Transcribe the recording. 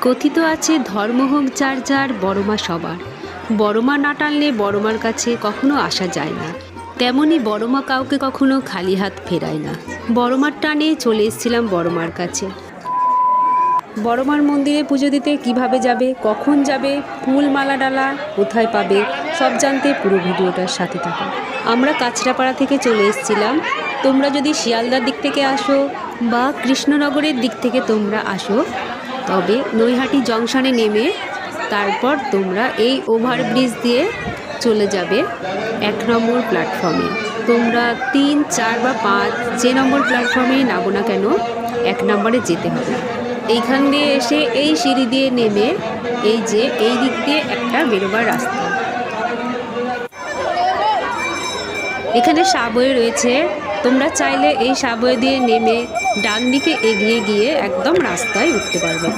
কথিত আছে ধর্ম হোক যার যার, বড়মা সবার। বড়মা না টানলে বড়মার কাছে কখনো আসা যায় না। তেমনি বড়মা কাউকে কখনো খালি হাত ফেরায় না। বড়মার টানে চলে এসেছিলাম বড়মার কাছে। বড়মার মন্দিরে পুজো দিতে কিভাবে যাবে, কখন যাবে, ফুল মালা ডালা কোথায় পাবে, সব জানতে পুরো ভিডিওটার সাথে থাকো। আমরা কাছড়াপাড়া থেকে চলে এসেছিলাম। তোমরা যদি শিয়ালদার দিক থেকে আসো বা কৃষ্ণনগরের দিক থেকে তোমরা আসো, তবে নৈহাটি জংশনে নেমে তারপর তোমরা এই ওভারব্রিজ দিয়ে চলে যাবে 1 নম্বর প্ল্যাটফর্মে। তোমরা 3, 4 বা 5 যে নম্বর প্ল্যাটফর্মে নামো না কেন, 1 নম্বরে যেতে হবে। এইখান দিয়ে এসে এই সিঁড়ি দিয়ে নেমে এই যে এই দিক দিয়ে একটা বেরোবার রাস্তা, এখানে সাবওয়ে রয়েছে। তোমরা চাইলে এই সাবওয়ে দিয়ে নেমে ডান দিকে এগিয়ে গিয়ে একদম রাস্তায় উঠতে পারবে।